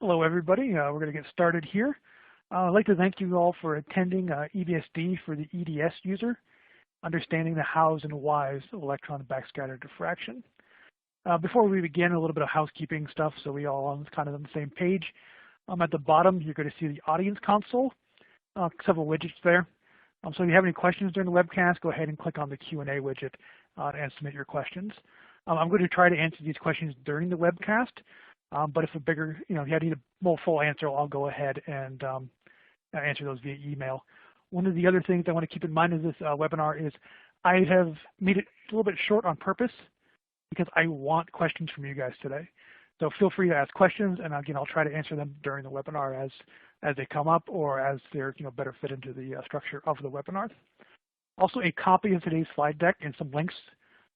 Hello, everybody. We're going to get started here. I'd like to thank you all for attending EBSD for the EDS user, understanding the hows and whys of electron backscatter diffraction. Before we begin, a little bit of housekeeping stuff so we all on kind of on the same page. At the bottom, you're going to see the audience console, several widgets there. So if you have any questions during the webcast, go ahead and click on the Q&A widget and submit your questions. I'm going to try to answer these questions during the webcast. But if if you need a more full answer, I'll go ahead and answer those via email. One of the other things I want to keep in mind in this webinar is I have made it a little bit short on purpose because I want questions from you guys today. So feel free to ask questions, and again, I'll try to answer them during the webinar as they come up or as they're better fit into the structure of the webinar. Also, a copy of today's slide deck and some links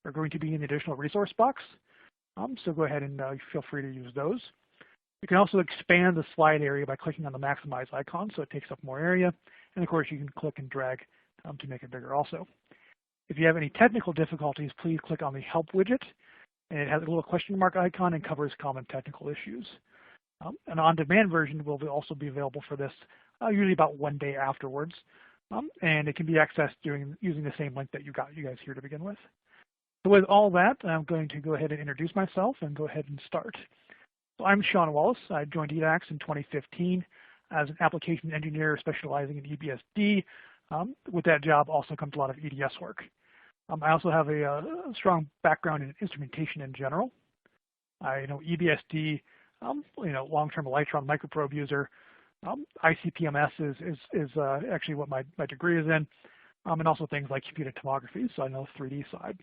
are going to be in the additional resource box. So go ahead and feel free to use those. You can also expand the slide area by clicking on the maximize icon so it takes up more area. And of course, you can click and drag to make it bigger also. If you have any technical difficulties, please click on the help widget. And it has a little question mark icon and covers common technical issues. An on-demand version will also be available for this usually about 1 day afterwards. And it can be accessed using the same link that you guys here to begin with. So with all that, I'm going to go ahead and introduce myself and go ahead and start. So I'm Sean Wallace. I joined EDAX in 2015 as an application engineer specializing in EBSD. With that job also comes a lot of EDS work. I also have a strong background in instrumentation in general. I know EBSD, long-term electron microprobe user. ICP-MS is actually what my degree is in, and also things like computed tomography, so I know the 3D side.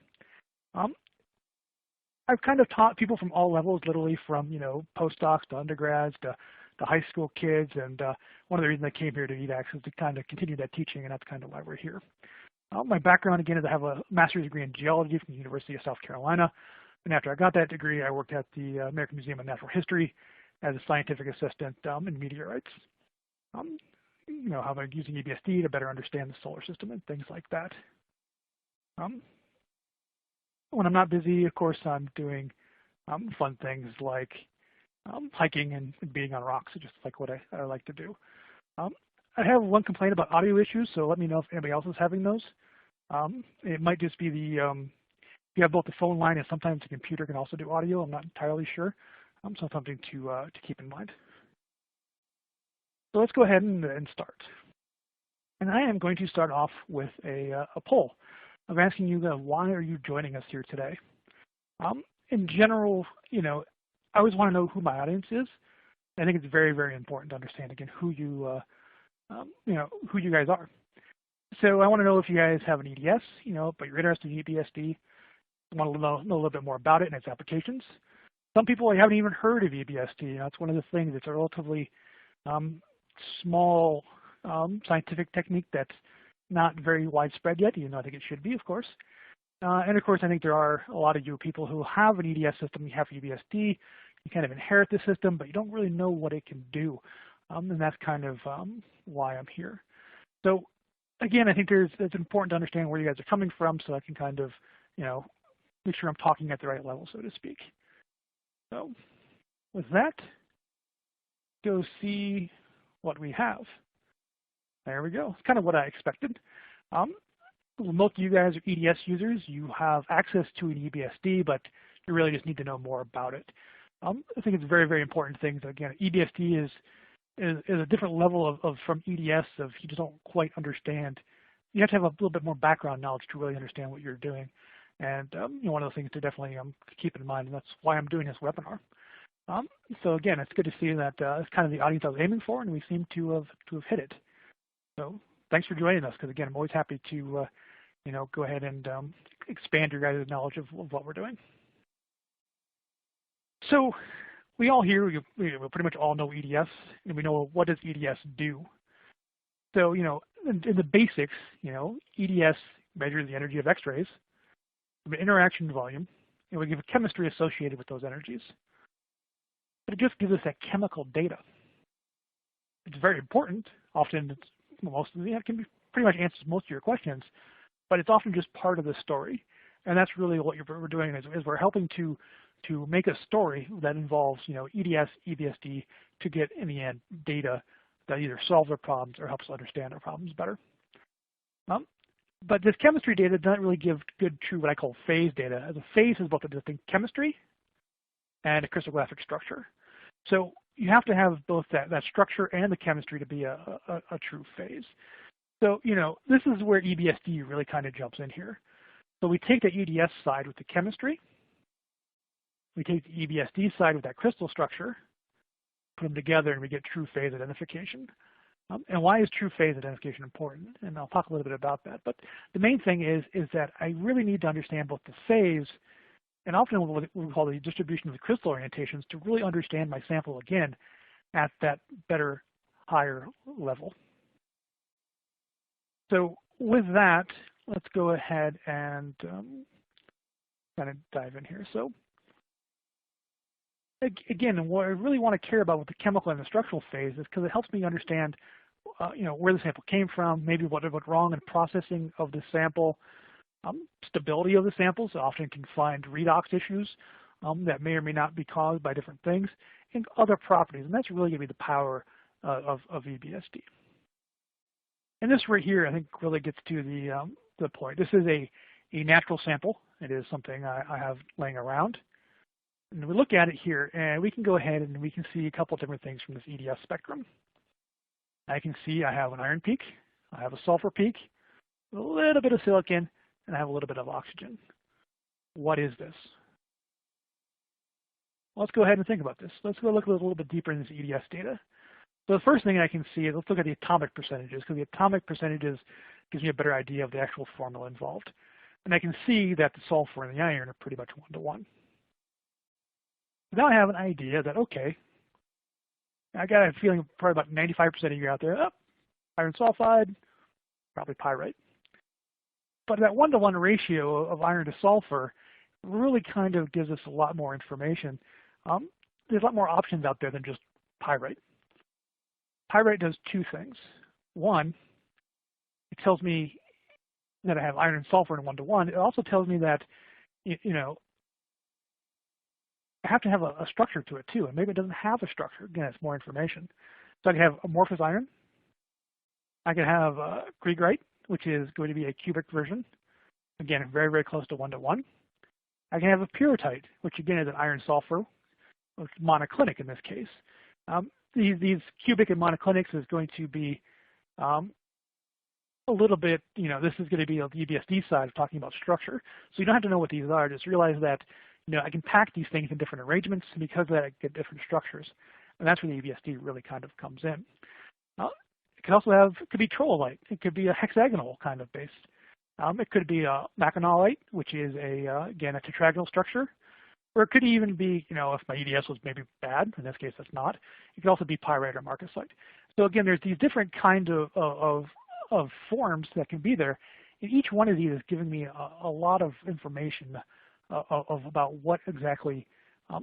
I've kind of taught people from all levels, literally from postdocs to undergrads to high school kids, and one of the reasons I came here to EDAX is to kind of continue that teaching, and that's kind of why we're here. My background again is I have a master's degree in geology from the University of South Carolina, and after I got that degree, I worked at the American Museum of Natural History as a scientific assistant in meteorites. How I'm using EBSD to better understand the solar system and things like that. When I'm not busy, of course, I'm doing fun things like hiking and being on rocks, just like what I like to do. I have one complaint about audio issues, so let me know if anybody else is having those. It might just be you have both the phone line and sometimes the computer can also do audio. I'm not entirely sure, so something to keep in mind. So let's go ahead and start. And I am going to start off with a poll. I'm asking you, why are you joining us here today? In general, I always want to know who my audience is. I think it's very, very important to understand again who you guys are. So I want to know if you guys have an EDS, but you're interested in EBSD. I want to know a little bit more about it and its applications. Some people haven't even heard of EBSD. It's one of the things. It's a relatively small scientific technique that's not very widespread yet, even though I think it should be, of course. And of course, I think there are a lot of you people who have an EDS system, you have EBSD, you kind of inherit the system, but you don't really know what it can do. And that's kind of why I'm here. So again, I think it's important to understand where you guys are coming from so I can kind of, make sure I'm talking at the right level, so to speak. So with that, go see what we have. There we go. It's kind of what I expected. Most of you guys are EDS users. You have access to an EBSD, but you really just need to know more about it. I think it's a very, very important thing. Again, EBSD is a different level from EDS if you just don't quite understand. You have to have a little bit more background knowledge to really understand what you're doing. And one of the things to definitely keep in mind, and that's why I'm doing this webinar. So again, it's good to see that it's kind of the audience I was aiming for, and we seem to have hit it. So thanks for joining us, because again, I'm always happy to go ahead and expand your guys' knowledge of what we're doing. So we all here, we pretty much all know EDS, and we know what does EDS do. So in the basics, EDS measures the energy of X-rays, the interaction volume, and we give a chemistry associated with those energies. But it just gives us that chemical data. It's very important. Often it's it can be pretty much answers most of your questions, but it's often just part of the story. And that's really what we're doing is we're helping to to make a story that involves, EDS, EBSD to get, in the end, data that either solves our problems or helps us understand our problems better. But this chemistry data doesn't really give good, true, what I call phase data, as a phase is both a distinct chemistry and a crystallographic structure. So you have to have both that structure and the chemistry to be a true phase. So, this is where EBSD really kind of jumps in here. So we take the EDS side with the chemistry, we take the EBSD side with that crystal structure, put them together, and we get true phase identification. And why is true phase identification important? And I'll talk a little bit about that. But the main thing is that I really need to understand both the phase and often what we call the distribution of the crystal orientations to really understand my sample again at that better, higher level. So with that, let's go ahead and kind of dive in here. So again, what I really want to care about with the chemical and the structural phase is because it helps me understand where the sample came from, maybe what went wrong in processing of the sample, stability of the sample, so often can find redox issues that may or may not be caused by different things, and other properties, and that's really going to be the power of EBSD. And this right here, I think, really gets to the point. This is a natural sample. It is something I have laying around. And we look at it here, and we can go ahead and we can see a couple different things from this EDS spectrum. I can see I have an iron peak, I have a sulfur peak, a little bit of silicon, and I have a little bit of oxygen. What is this? Let's go ahead and think about this. Let's go look a little bit deeper in this EDS data. So the first thing I can see is let's look at the atomic percentages, because the atomic percentages gives me a better idea of the actual formula involved. And I can see that the sulfur and the iron are pretty much 1-to-1. Now I have an idea that, okay, I got a feeling probably about 95% of you out there, iron sulfide, probably pyrite. But that 1-to-1 ratio of iron to sulfur really kind of gives us a lot more information. There's a lot more options out there than just pyrite. Pyrite does two things. One, it tells me that I have iron and sulfur in 1-to-1. It also tells me that, I have to have a structure to it too, and maybe it doesn't have a structure. Again, it's more information. So I can have amorphous iron. I can have greigite, which is going to be a cubic version. Again, very, very close to 1-to-1. I can have a pyrrhotite, which again is an iron sulfur, monoclinic in this case. These cubic and monoclinics is going to be a little bit, this is going to be the EBSD side of talking about structure. So you don't have to know what these are. Just realize that I can pack these things in different arrangements, and because of that, I get different structures. And that's where the EBSD really kind of comes in. It could also it could be troilite. It could be a hexagonal kind of base. It could be a maconolite, which is again, a tetragonal structure. Or it could even be, if my EDS was maybe bad, in this case it's not. It could also be pyrite or marcasite. So again, there's these different kinds of forms that can be there. And each one of these is giving me a lot of information about what exactly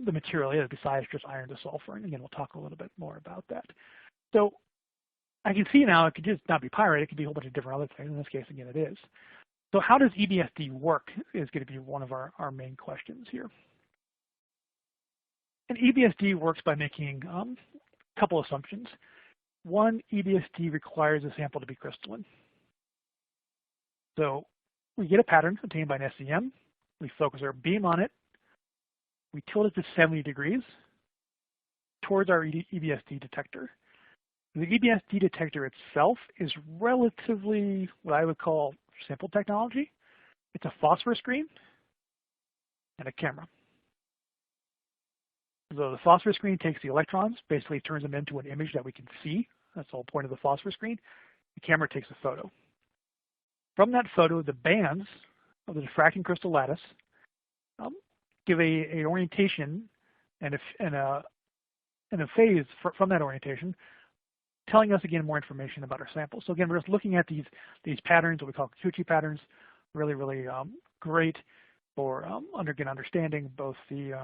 the material is besides just iron to sulfur. And again, we'll talk a little bit more about that. So I can see now it could just not be pyrite. It could be a whole bunch of different other things. In this case, again, it is. So how does EBSD work is going to be one of our main questions here. And EBSD works by making a couple assumptions. One, EBSD requires a sample to be crystalline. So we get a pattern obtained by an SEM. We focus our beam on it. We tilt it to 70 degrees towards our EBSD detector. The EBSD detector itself is relatively what I would call simple technology. It's a phosphorus screen and a camera. So the phosphorus screen takes the electrons, basically turns them into an image that we can see. That's the whole point of the phosphorus screen. The camera takes a photo. From that photo, the bands of the diffracting crystal lattice give an orientation and a phase from that orientation, telling us again more information about our sample. So again, we're just looking at these patterns, what we call Kikuchi patterns, really, really great for understanding both the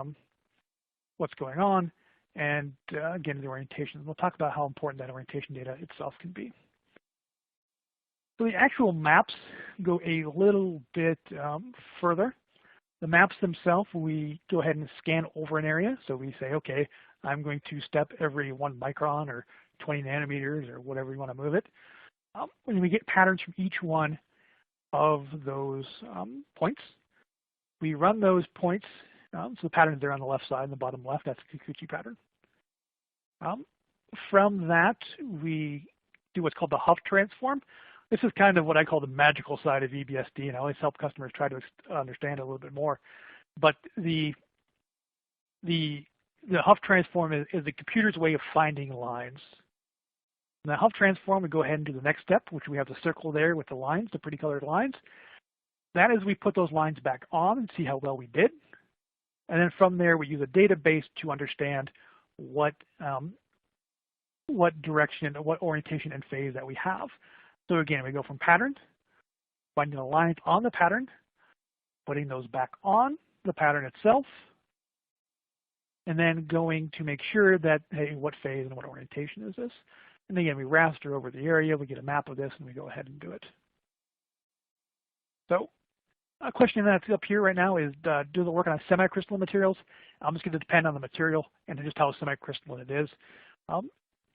what's going on and again the orientation. We'll talk about how important that orientation data itself can be. So the actual maps go a little bit further The maps themselves, we go ahead and scan over an area. So we say, okay, I'm going to step every 1 micron or 20 nanometers or whatever you want to move it. When we get patterns from each one of those points, we run those points. So the pattern's there on the left side, in the bottom left, that's the Kikuchi pattern. From that, we do what's called the Huff transform. This is kind of what I call the magical side of EBSD, and I always help customers try to understand it a little bit more. But the Huff transform is the computer's way of finding lines. In the Huff transform, we go ahead and do the next step, which we have the circle there with the lines, the pretty colored lines. That is, we put those lines back on and see how well we did. And then from there, we use a database to understand what direction, what orientation and phase that we have. So again, we go from pattern, finding the lines on the pattern, putting those back on the pattern itself, and then going to make sure that, hey, what phase and what orientation is this? And again, we raster over the area, we get a map of this, and we go ahead and do it. So a question that's up here right now is, does it work on semi-crystalline materials? It's going to depend on the material and just how semi-crystalline it is.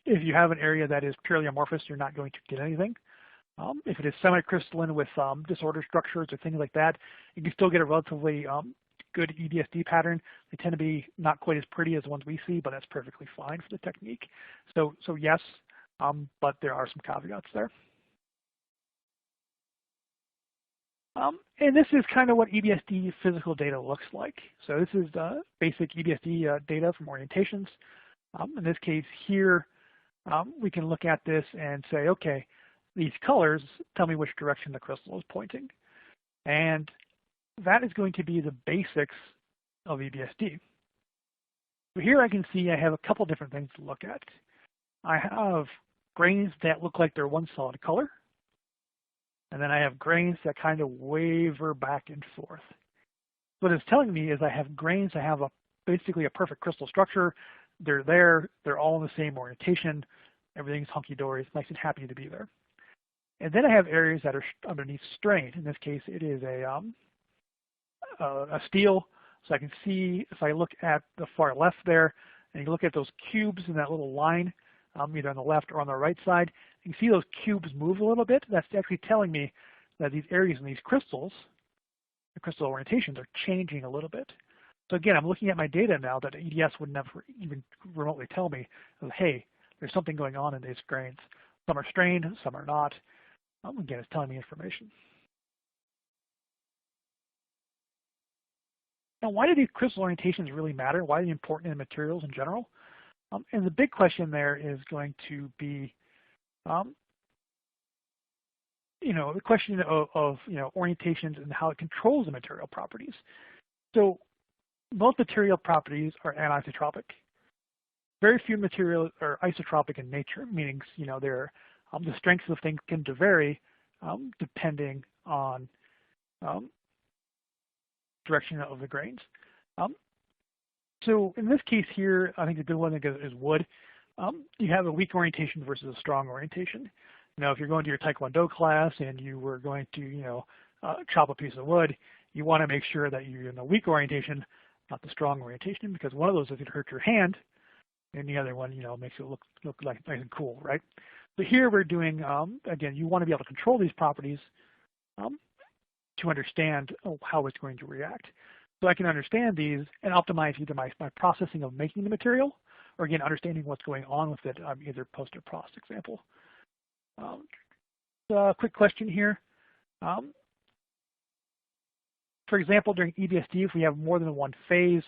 If you have an area that is purely amorphous, you're not going to get anything. If it is semi-crystalline with disorder structures or things like that, you can still get a relatively good EBSD pattern. They tend to be not quite as pretty as the ones we see, but that's perfectly fine for the technique. So yes, but there are some caveats there. And this is kind of what EBSD physical data looks like. So this is the basic EBSD data from orientations. In this case here, we can look at this and say, okay, these colors tell me which direction the crystal is pointing. And that is going to be the basics of EBSD. So here I can see I have a couple different things to look at. I have grains that look like they're one solid color. And then I have grains that kind of waver back and forth. What it's telling me is I have grains that have basically a perfect crystal structure. They're there, they're all in the same orientation. Everything's hunky-dory, it's nice and happy to be there. And then I have areas that are underneath strain. In this case, it is a steel. So I can see if I look at the far left there, and you look at those cubes in that little line, either on the left or on the right side, you can see those cubes move a little bit. That's actually telling me that these areas in these crystals, the crystal orientations, are changing a little bit. So again, I'm looking at my data now that EDS would never even remotely tell me, hey, there's something going on in these grains. Some are strained, some are not. Again, it's telling me information. Now, why do these crystal orientations really matter? Why are they important in materials in general? And the big question there is going to be, the question of orientations and how it controls the material properties. So most material properties are anisotropic. Very few materials are isotropic in nature, meaning they're the strengths of things tend to vary depending on direction of the grains. So in this case here, I think a good one is wood. You have a weak orientation versus a strong orientation. If you're going to your Taekwondo class and you were going to, chop a piece of wood, you want to make sure that you're in the weak orientation, not the strong orientation, because one of those is going to hurt your hand, and the other one, makes it look like nice and cool, right? So here we're doing, again, you want to be able to control these properties to understand how it's going to react. So I can understand these and optimize either my processing of making the material, or again, understanding what's going on with it, either post or post example. A quick question here. For example, during EBSD, if we have more than one phase,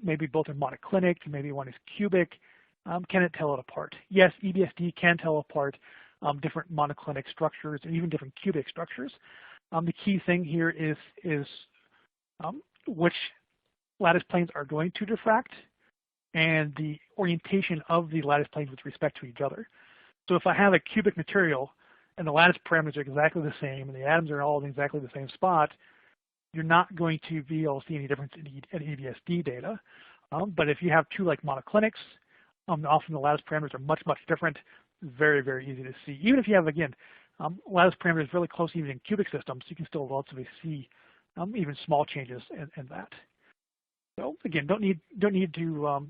maybe both are monoclinic, maybe one is cubic, can it tell it apart? Yes, EBSD can tell apart different monoclinic structures and even different cubic structures. The key thing here is which lattice planes are going to diffract and the orientation of the lattice planes with respect to each other. So if I have a cubic material and the lattice parameters are exactly the same and the atoms are all in exactly the same spot, you're not going to be able to see any difference in EBSD data. But if you have two like monoclinics, often the lattice parameters are much, much different. Very, very easy to see. Even if you have, again, lattice parameters really close even in cubic systems, you can still relatively see even small changes in that. So again, don't need to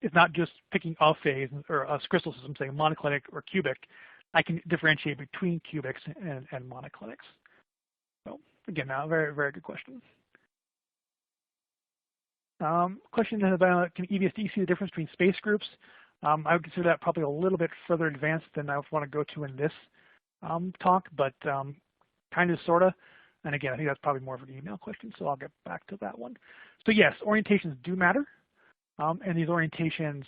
it's not just picking a phase or a crystal system, say monoclinic or cubic. I can differentiate between cubics and monoclinics. So again, a very, very good question. Question is about, can EBSD see the difference between space groups? I would consider that probably a little bit further advanced than I want to go to in this talk, but kind of, sort of. And again, I think that's probably more of an email question, so I'll get back to that one. So yes, orientations do matter. And these orientations,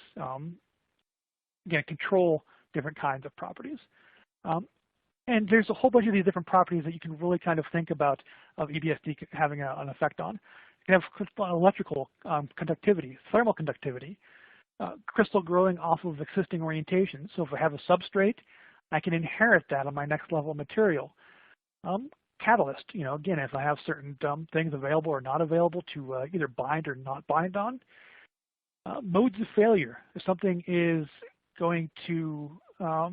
again, control different kinds of properties. And there's a whole bunch of these different properties that you can really kind of think about of EBSD having an effect on. You can have electrical conductivity, thermal conductivity, crystal growing off of existing orientations. So if I have a substrate, I can inherit that on my next level material. Catalyst, again, if I have certain things available or not available to either bind or not bind on. Modes of failure. If something is going to, have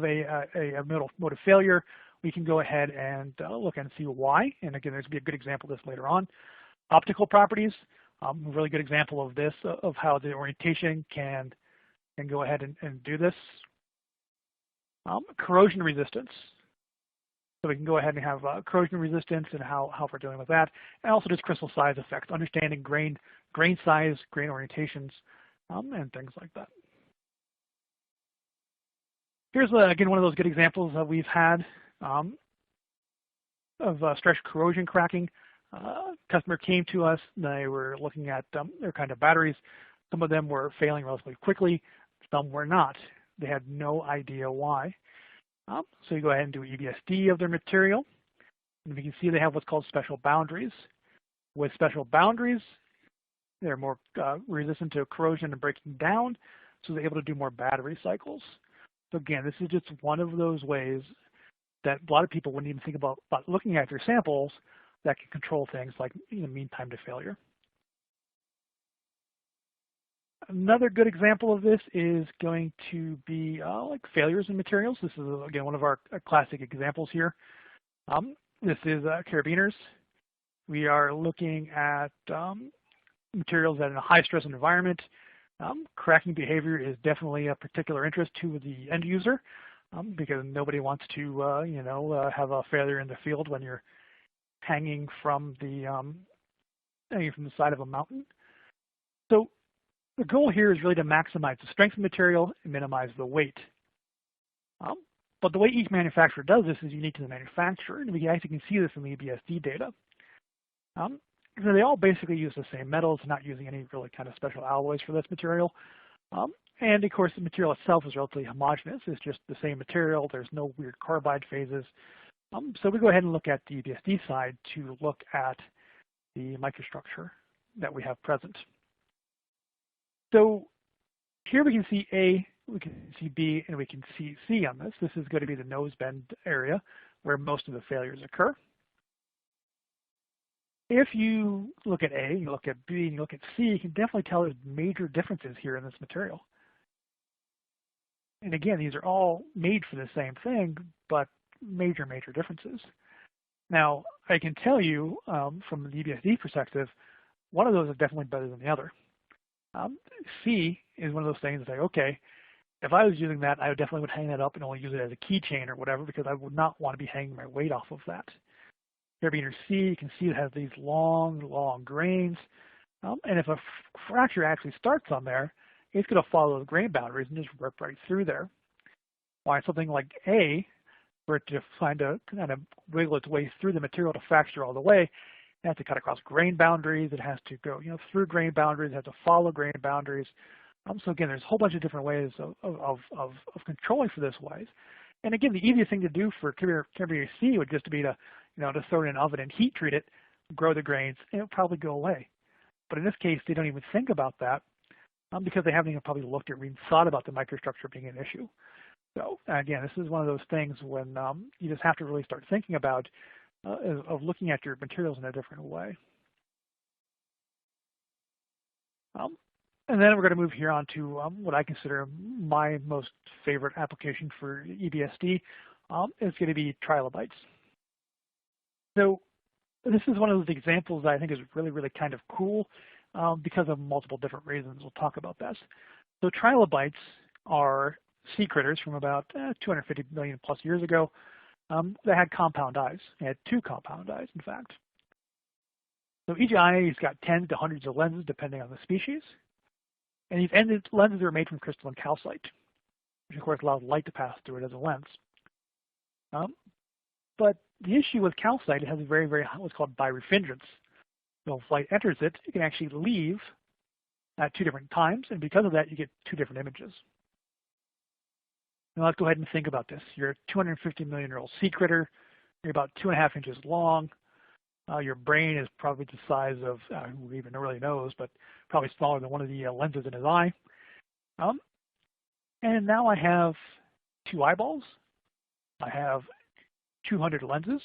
a mode of failure, we can go ahead and look and see why. And again, there's going to be a good example of this later on. Optical properties, a really good example of this, of how the orientation can go ahead and do this. Corrosion resistance. So we can go ahead and have corrosion resistance and how we're dealing with that. And also just crystal size effects, understanding grain size, grain orientations, and things like that. Here's, again, one of those good examples that we've had of stress corrosion cracking. Customer came to us. They were looking at their kind of batteries. Some of them were failing relatively quickly. Some were not. They had no idea why. So you go ahead and do EBSD of their material. And you can see they have what's called special boundaries. With special boundaries, they're more resistant to corrosion and breaking down, so they're able to do more battery cycles. So again, this is just one of those ways that a lot of people wouldn't even think about looking at their samples that can control things like mean time to failure. Another good example of this is going to be like failures in materials. This is, again, one of our classic examples here. This is carabiners. We are looking at materials that in a high stress environment, cracking behavior is definitely a particular interest to the end user because nobody wants to, have a failure in the field when you're hanging from the side of a mountain. So the goal here is really to maximize the strength of the material and minimize the weight. But the way each manufacturer does this is unique to the manufacturer, and we actually can see this in the EBSD data. So they all basically use the same metals, not using any really kind of special alloys for this material. And of course, the material itself is relatively homogeneous. It's just the same material. There's no weird carbide phases. So we go ahead and look at the EBSD side to look at the microstructure that we have present. So here we can see A, we can see B, and we can see C on this. This is going to be the nose bend area where most of the failures occur. If you look at A, you look at B, and you look at C, you can definitely tell there's major differences here in this material. And again, these are all made for the same thing, but major differences. Now, I can tell you from the EBSD perspective, one of those is definitely better than the other. C is one of those things that, okay, if I was using that, I definitely would hang that up and only use it as a keychain or whatever, because I would not want to be hanging my weight off of that. Carabiner C, you can see it has these long grains. And if a fracture actually starts on there, it's going to follow the grain boundaries and just rip right through there. While something like A, for it to kind of wiggle its way through the material to fracture all the way, it has to cut across grain boundaries. It has to go, through grain boundaries. It has to follow grain boundaries. So again, there's a whole bunch of different ways of controlling for this wise. And again, the easiest thing to do for carabiner C would just be to, to throw it in an oven and heat treat it, grow the grains, and it'll probably go away. But in this case, they don't even think about that because they haven't even probably looked at or even thought about the microstructure being an issue. So again, this is one of those things when you just have to really start thinking about of looking at your materials in a different way. And then we're going to move here on to what I consider my most favorite application for EBSD. Is going to be trilobites. So this is one of those examples that I think is really, really kind of cool because of multiple different reasons. We'll talk about this. So trilobites are sea critters from about 250 million plus years ago that had compound eyes. They had 2 compound eyes, in fact. So each eye has got tens to hundreds of lenses depending on the species. And these lenses are made from crystalline calcite, which of course allows light to pass through it as a lens. But the issue with calcite, it has a very, very what's called birefringence. So if light enters it, it can actually leave at 2 different times, and because of that, you get 2 different images. Now let's go ahead and think about this. You're a 250 million-year-old sea critter. You're about 2.5 inches long. Your brain is probably the size of, who even really knows, but probably smaller than one of the lenses in his eye. And now I have 2 eyeballs. I have 200 lenses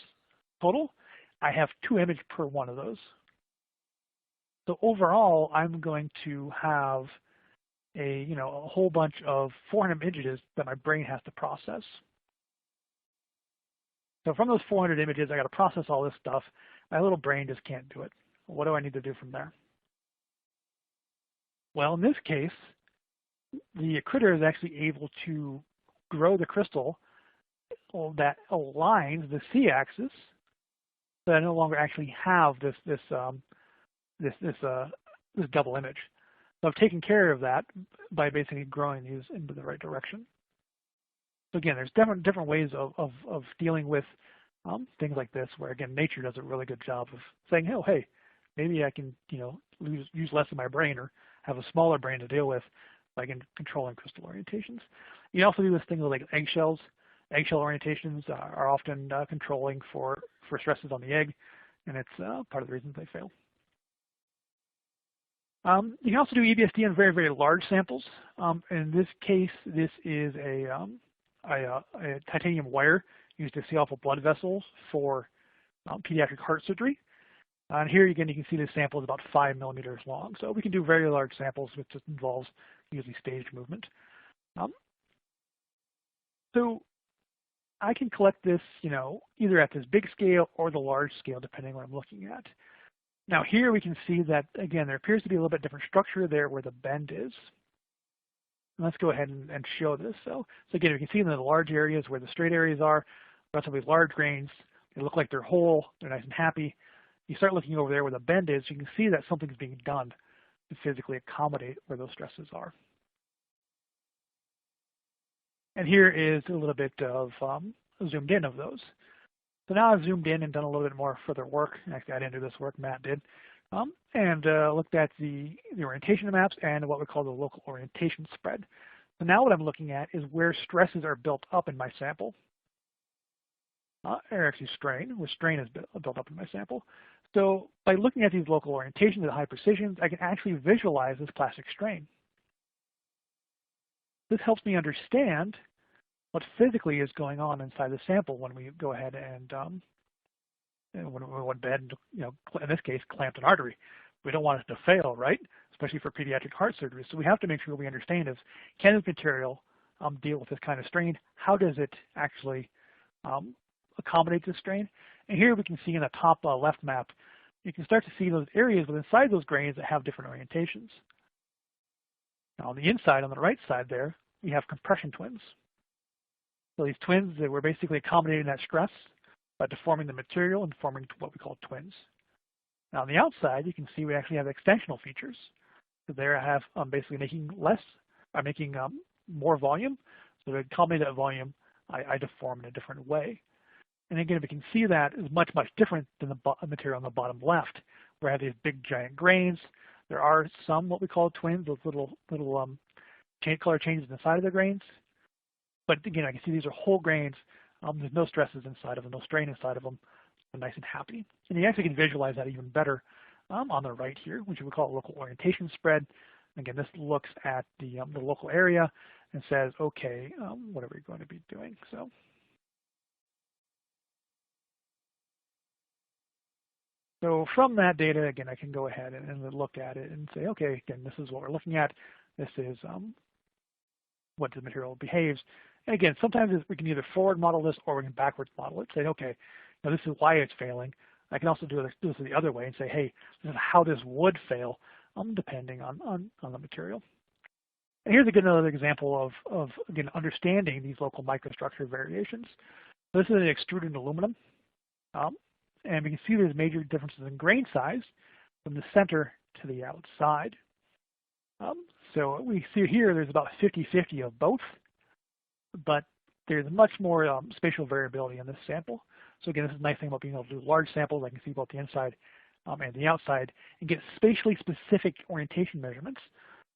total. I have 2 images per one of those. So overall, I'm going to have a whole bunch of 400 images that my brain has to process. So from those 400 images, I got to process all this stuff. My little brain just can't do it. What do I need to do from there? Well, in this case, the critter is actually able to grow the crystal that aligns the c-axis, so I no longer actually have this double image. So I've taken care of that by basically growing these into the right direction. So again, there's different ways of dealing with things like this, where again, nature does a really good job of saying, oh, hey, maybe I can use less of my brain or have a smaller brain to deal with by controlling crystal orientations. You can also do this thing with like eggshells. Eggshell orientations are often controlling for stresses on the egg, and it's part of the reasons they fail. You can also do EBSD on very, very large samples. In this case, this is a titanium wire used to seal off blood vessels for pediatric heart surgery. And here again, you can see this sample is about 5 millimeters long. So we can do very large samples, which just involves usually staged movement. So I can collect this, either at this big scale or the large scale, depending on what I'm looking at. Now here we can see that, again, there appears to be a little bit different structure there where the bend is. And let's go ahead and show this. So again, we can see in the large areas where the straight areas are, relatively large grains. They look like they're whole. They're nice and happy. You start looking over there where the bend is, you can see that something's being done to physically accommodate where those stresses are. And here is a little bit of zoomed in of those. So now I've zoomed in and done a little bit more further work. Actually, I didn't do this work, Matt did. And looked at the orientation maps and what we call the local orientation spread. So now what I'm looking at is where stresses are built up in my sample. Or actually strain, where strain is built up in my sample. So by looking at these local orientations at high precisions, I can actually visualize this plastic strain. This helps me understand what physically is going on inside the sample when we go ahead and when we want bed, in this case, clamped an artery. We don't want it to fail, right? Especially for pediatric heart surgery. So we have to make sure we understand is, can this material deal with this kind of strain? How does it actually accommodate this strain? And here we can see in the top left map, you can start to see those areas inside those grains that have different orientations. Now on the inside, on the right side there, we have compression twins. So these twins, they were basically accommodating that stress by deforming the material and forming what we call twins. Now on the outside, you can see we actually have extensional features. So there I have basically making more volume. So to accommodate that volume, I deform in a different way. And again, we can see that is much, much different than the material on the bottom left, where I have these big giant grains. There are some what we call twins, those little color changes inside of the grains. But again, I can see these are whole grains. There's no stresses inside of them, no strain inside of them. They're nice and happy. And you actually can visualize that even better on the right here, which we call local orientation spread. Again, this looks at the local area and says, okay, what are we going to be doing? So from that data, again, I can go ahead and look at it and say, okay, again, this is what we're looking at. This is what the material behaves. And again, sometimes we can either forward model this or we can backwards model it. Say, okay, Now this is why it's failing. I can also do this the other way and say, hey, this is how this would fail, depending on the material. And here's another example of again, understanding these local microstructure variations. This is an extruded aluminum, and we can see there's major differences in grain size from the center to the outside. So we see here there's about 50-50 of both, but there's much more spatial variability in this sample. So again, this is a nice thing about being able to do large samples. I can see both the inside and the outside and get spatially specific orientation measurements.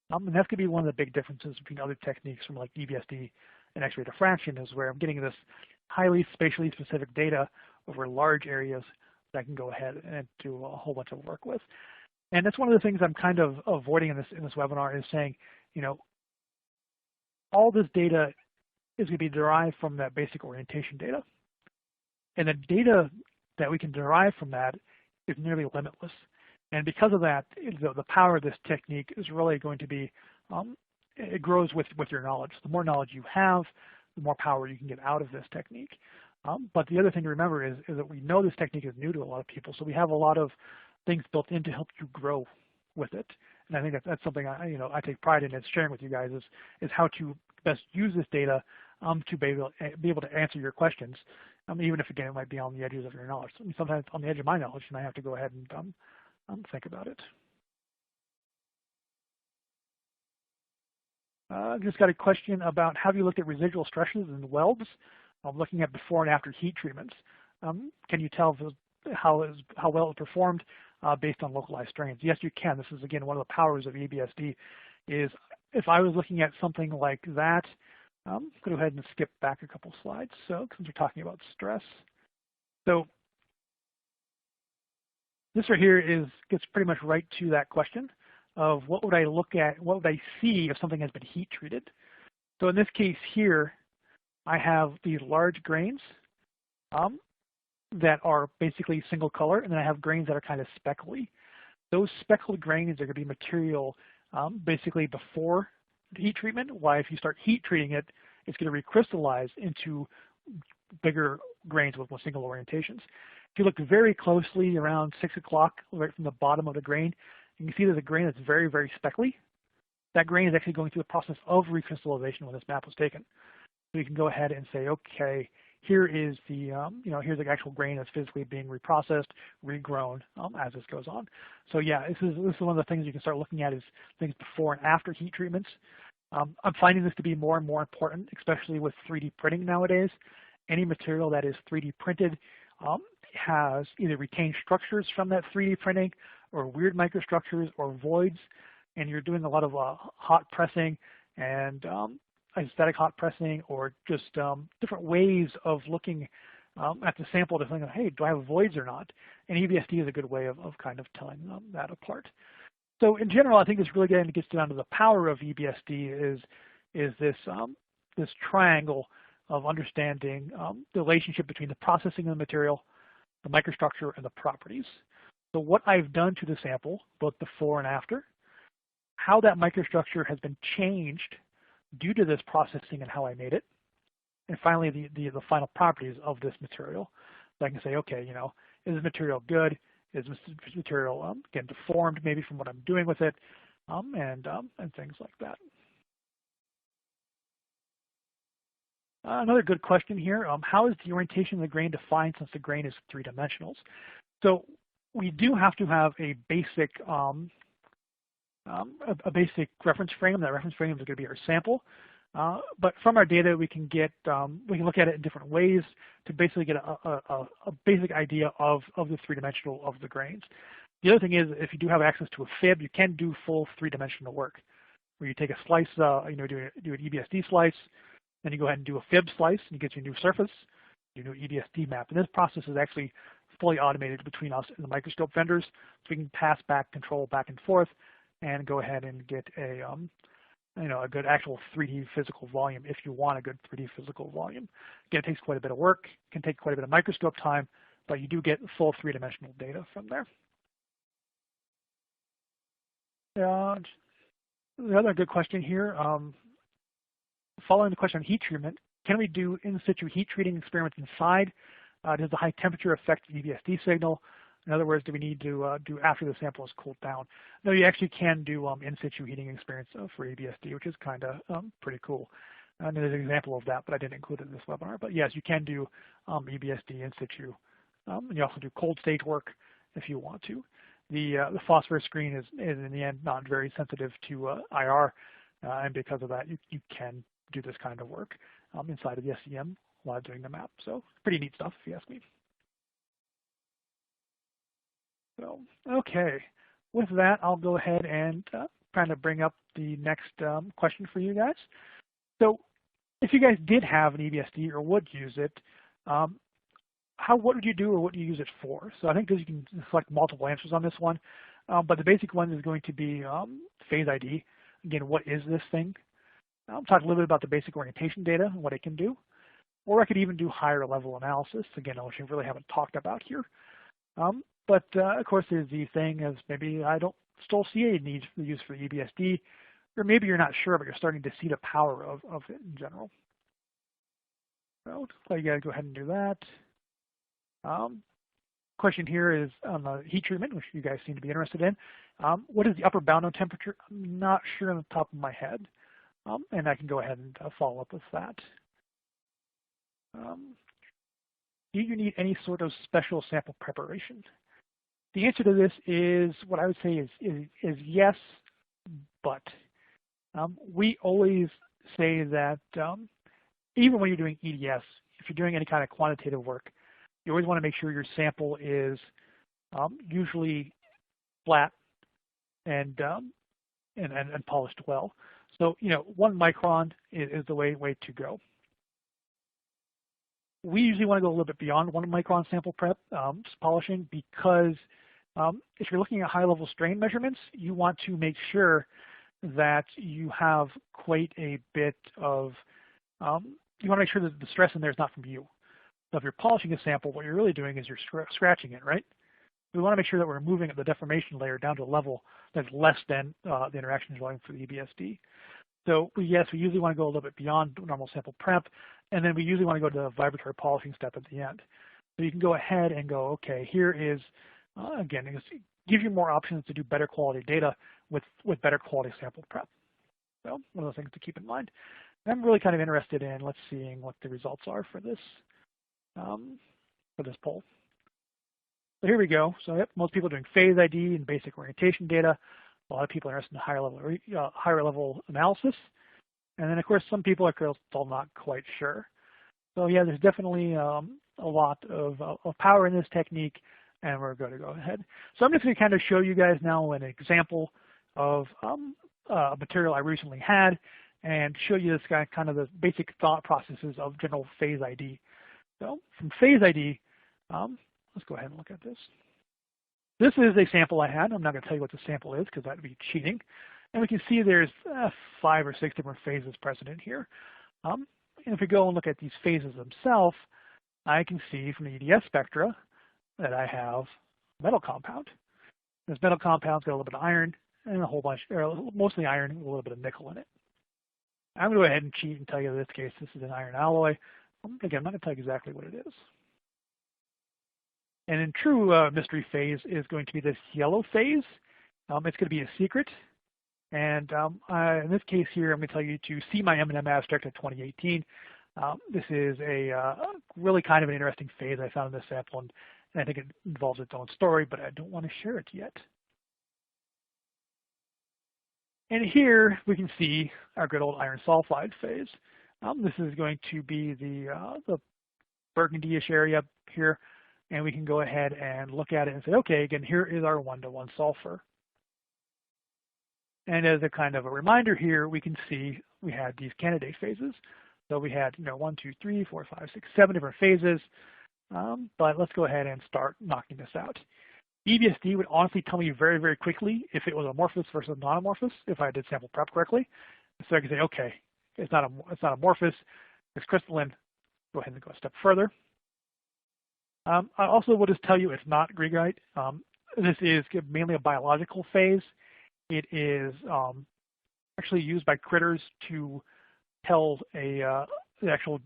And that's going to be one of the big differences between other techniques from like EBSD and X-ray diffraction, is where I'm getting this highly spatially specific data over large areas that I can go ahead and do a whole bunch of work with. And that's one of the things I'm kind of avoiding in this webinar, is saying, you know, all this data is going to be derived from that basic orientation data. And the data that we can derive from that is nearly limitless. And because of that, the power of this technique is really going to be, it grows with your knowledge. The more knowledge you have, the more power you can get out of this technique. But the other thing to remember is that we know this technique is new to a lot of people, so we have a lot of things built in to help you grow with it. And I think that's something I take pride in sharing with you guys, is how to best use this data to be able to answer your questions, even if again it might be on the edges of your knowledge. I mean, sometimes on the edge of my knowledge, and I have to go ahead and think about it. Just got a question about, have you looked at residual stresses in welds? Looking at before and after heat treatments. Can you tell how well it performed based on localized strains? Yes, you can. This is again one of the powers of EBSD. Is if I was looking at something like that, go ahead and skip back a couple slides. So since we're talking about stress, so this right here gets pretty much right to that question of what would I look at, what would I see if something has been heat treated. So in this case here, I have these large grains that are basically single color, and then I have grains that are kind of speckly. Those speckled grains are going to be material basically before the heat treatment, while if you start heat treating it, it's going to recrystallize into bigger grains with more single orientations. If you look very closely around 6 o'clock, right from the bottom of the grain, you can see there's a grain that's very, very speckly. That grain is actually going through the process of recrystallization when this map was taken. So you can go ahead and say, okay, here is the, here's the actual grain that's physically being reprocessed, regrown as this goes on. So yeah, this is one of the things you can start looking at, is things before and after heat treatments. I'm finding this to be more and more important, especially with 3D printing nowadays. Any material that is 3D printed has either retained structures from that 3D printing, or weird microstructures, or voids, and you're doing a lot of hot pressing and aesthetic hot pressing, or just different ways of looking at the sample to think, hey, do I have voids or not? And EBSD is a good way of kind of telling that apart. So in general, I think this really gets down to the power of EBSD is this triangle of understanding the relationship between the processing of the material, the microstructure, and the properties. So what I've done to the sample, both before and after, how that microstructure has been changed due to this processing and how I made it, and finally the final properties of this material. So I can say, okay, is this material good? Is this material again deformed maybe from what I'm doing with it, and things like that. Another good question here: how is the orientation of the grain defined since the grain is 3-dimensional? So we do have to have a basic reference frame. That reference frame is going to be our sample. But from our data, we can look at it in different ways to basically get a basic idea of the 3-dimensional of the grains. The other thing is, if you do have access to a fib, you can do full 3-dimensional work, where you take a slice, do an EBSD slice, then you go ahead and do a fib slice, and you get your new surface, your new EBSD map. And this process is actually fully automated between us and the microscope vendors, so we can pass back control back and forth, and go ahead and get a good actual 3D physical volume if you want a good 3D physical volume. Again, it takes quite a bit of work, can take quite a bit of microscope time, but you do get full 3-dimensional data from there. The other good question here, following the question on heat treatment, can we do in-situ heat treating experiments inside Does the high temperature affect the EBSD signal? In other words, do we need to do after the sample is cooled down? No, you actually can do in-situ heating experience for EBSD, which is kind of pretty cool. And there's an example of that, but I didn't include it in this webinar. But yes, you can do EBSD in-situ. You also do cold stage work if you want to. The phosphorus screen is in the end not very sensitive to IR, and because of that, you can do this kind of work inside of the SEM while doing the map. So pretty neat stuff, if you ask me. So, okay, with that, I'll go ahead and kind of bring up the next question for you guys. So if you guys did have an EBSD or would use it, what would you do or what do you use it for? So I think you can select multiple answers on this one, but the basic one is going to be phase ID. Again, what is this thing? I'll talk a little bit about the basic orientation data and what it can do. Or I could even do higher level analysis, again, which we really haven't talked about here. But of course, there's the thing as maybe I don't still see a need for the use for the EBSD, or maybe you're not sure, but you're starting to see the power of it in general. So you guys go ahead and do that. Question here is on the heat treatment, which you guys seem to be interested in. What is the upper bound on temperature? I'm not sure on the top of my head, and I can go ahead and follow up with that. Do you need any sort of special sample preparation? The answer to this is what I would say is yes, but we always say that even when you're doing EDS, if you're doing any kind of quantitative work, you always want to make sure your sample is usually flat and polished well. So 1 micron is the way to go. We usually want to go a little bit beyond 1 micron sample prep polishing because if you're looking at high-level strain measurements, you want to make sure that you have quite a bit of, you want to make sure that the stress in there is not from you. So if you're polishing a sample, what you're really doing is you're scratching it, right? We want to make sure that we're moving the deformation layer down to a level that's less than the interaction volume for the EBSD. So yes, we usually want to go a little bit beyond normal sample prep, and then we usually want to go to the vibratory polishing step at the end. So you can go ahead and go, okay, here is, again, it gives you more options to do better quality data with better quality sample prep. So one of the things to keep in mind. And I'm really kind of interested in, let's see what the results are for this poll. So here we go. So yep, most people are doing phase ID and basic orientation data. A lot of people are interested in higher level analysis. And then of course, some people are still not quite sure. So yeah, there's definitely a lot of power in this technique, and we're going to go ahead. So I'm just going to kind of show you guys now an example of a material I recently had and show you this kind of the basic thought processes of general phase ID. So from phase ID, let's go ahead and look at this. This is a sample I had. I'm not going to tell you what the sample is because that would be cheating. And we can see there's 5 or 6 different phases present in here. And if we go and look at these phases themselves, I can see from the EDS spectra that I have a metal compound. This metal compound's got a little bit of iron and a whole bunch, or mostly iron and a little bit of nickel in it. I'm going to go ahead and cheat and tell you in this case this is an iron alloy. Again, I'm not going to tell you exactly what it is. And in true mystery phase is going to be this yellow phase. It's going to be a secret. And in this case here, I'm going to tell you to see my M&M abstract of 2018. This is a really kind of an interesting phase I found in this sample, and I think it involves its own story, but I don't want to share it yet. And here we can see our good old iron sulfide phase. This is going to be the burgundy-ish area here, and we can go ahead and look at it and say, okay, again, here is our 1-to-1 sulfur. And as a kind of a reminder here, we can see we had these candidate phases. So we had 1, 2, 3, 4, 5, 6, 7 different phases. But let's go ahead and start knocking this out. EBSD would honestly tell me very, very quickly if it was amorphous versus non-amorphous, if I did sample prep correctly. So I can say, okay, it's not amorphous, it's crystalline. Go ahead and go a step further. I also will just tell you it's not greigite. This is mainly a biological phase. It is actually used by critters to tell the actual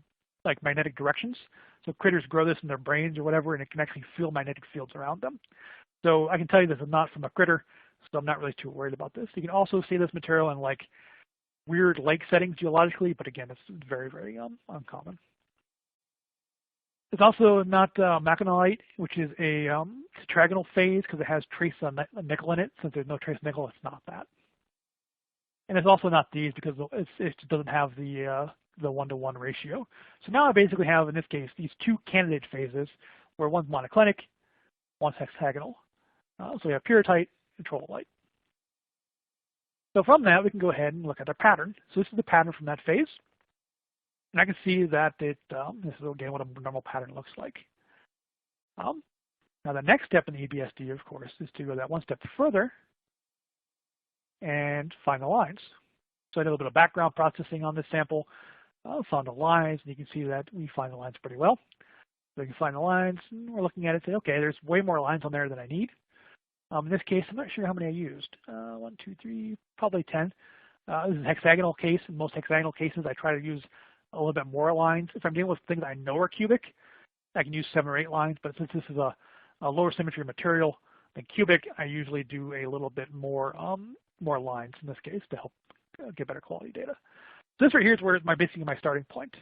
magnetic directions. So critters grow this in their brains or whatever, and it can actually feel magnetic fields around them. So I can tell you this is not from a critter, so I'm not really too worried about this. You can also see this material in like weird lake settings geologically, but again, it's very, very uncommon. It's also not maconite, which is a tetragonal phase because it has trace nickel in it. Since there's no trace nickel, it's not that. And it's also not these because it doesn't have the 1-to-1 ratio. So now I basically have, in this case, these two candidate phases where one's monoclinic, one's hexagonal. So we have pyrrhotite and trololite. So from that, we can go ahead and look at the pattern. So this is the pattern from that phase. And I can see that this is again what a normal pattern looks like. Now the next step in the EBSD, of course, is to go that one step further and find the lines. So I did a little bit of background processing on this sample, found the lines, and you can see that we find the lines pretty well. So we can find the lines, and we're looking at it and say, okay, there's way more lines on there than I need. In this case, I'm not sure how many I used. 1, 2, 3, probably 10. This is a hexagonal case. In most hexagonal cases, I try to use a little bit more lines. If I'm dealing with things I know are cubic, I can use 7 or 8 lines, but since this is a lower symmetry material than cubic, I usually do a little bit more lines in this case to help get better quality data. So this right here is where basically my starting point.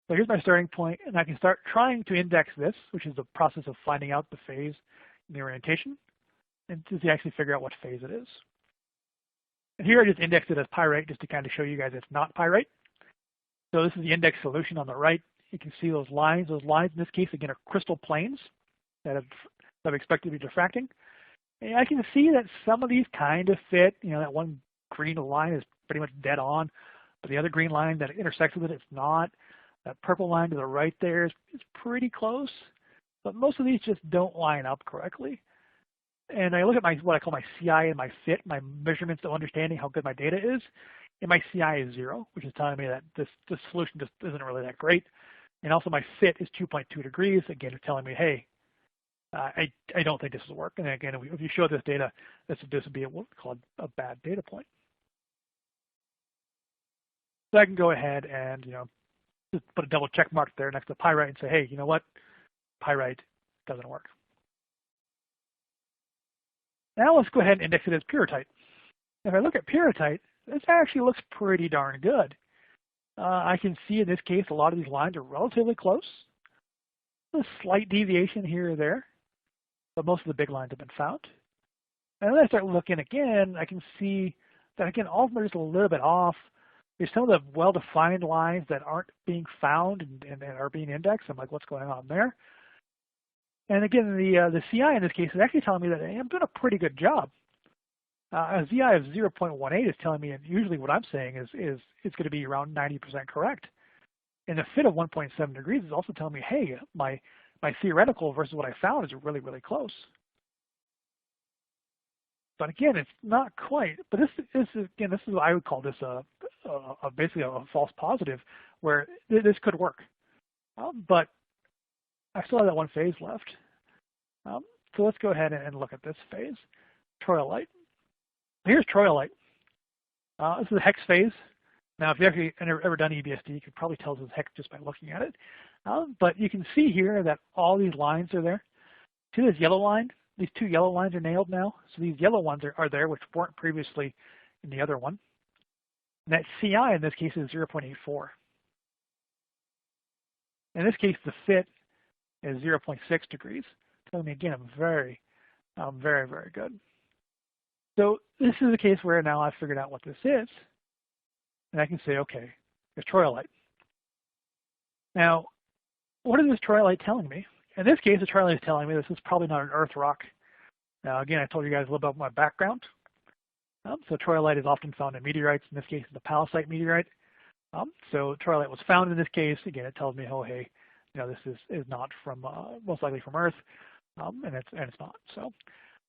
So here's my starting point, and I can start trying to index this, which is the process of finding out the phase and the orientation, and to actually figure out what phase it is. And here I just indexed it as pyrite just to kind of show you guys it's not pyrite. So this is the index solution on the right. You can see those lines. Those lines in this case, again, are crystal planes that I'm expected to be diffracting. And I can see that some of these kind of fit. You know, that one green line is pretty much dead on, but the other green line that intersects with it, it's not. That purple line to the right there is pretty close, but most of these just don't line up correctly. And I look at what I call my CI and my fit, my measurements of understanding how good my data is, and my CI is 0, which is telling me that this solution just isn't really that great. And also my fit is 2.2 degrees, again, it's telling me, hey, I don't think this will work. And again, if you show this data, this would be what's called a bad data point. So I can go ahead and, just put a double check mark there next to pyrite and say, hey, you know what? Pyrite doesn't work. Now let's go ahead and index it as pyrrhotite. If I look at pyrrhotite, this actually looks pretty darn good. I can see in this case a lot of these lines are relatively close. A slight deviation here or there, but most of the big lines have been found. And then I start looking again, I can see that again all of them are just a little bit off. There's some of the well-defined lines that aren't being found and are being indexed. I'm like, what's going on there? And again, the CI in this case is actually telling me that I'm doing a pretty good job. A ZI of 0.18 is telling me, and usually what I'm saying is it's going to be around 90% correct. And the fit of 1.7 degrees is also telling me, hey, my theoretical versus what I found is really, really close. But again, it's not quite. But this is what I would call this basically a false positive, where this could work. But I still have that one phase left. So let's go ahead and look at this phase, troilite. Here's troilite. This is a hex phase. Now, if you've actually ever done EBSD, you could probably tell this is hex just by looking at it. But you can see here that all these lines are there. See this yellow line? These two yellow lines are nailed now. So these yellow ones are there, which weren't previously in the other one. And that CI in this case is 0.84. In this case, the fit is 0.6 degrees. Telling me again, I'm very, very good. So this is a case where now I've figured out what this is. And I can say, okay, there's troilite. Now, what is this troilite telling me? In this case, the troilite is telling me this is probably not an earth rock. Now, again, I told you guys a little bit about my background. So troilite is often found in meteorites. In this case, it's a pallasite meteorite. So troilite was found in this case. Again, it tells me, oh, hey, this is not from, most likely from Earth, and it's not. So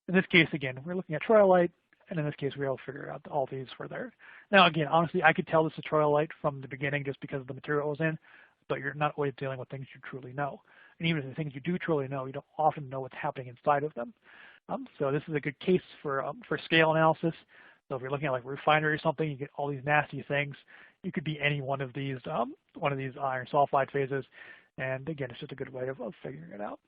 in this case, again, we're looking at troilite, and in this case, we all figure out all these were there. Now, again, honestly, I could tell this is troilite from the beginning just because of the material it was in, but you're not always dealing with things you truly know. And even the things you do truly know, you don't often know what's happening inside of them. So this is a good case for scale analysis. So if you're looking at like a refinery or something, you get all these nasty things. You could be any one of these iron sulfide phases. And again, it's just a good way of figuring it out.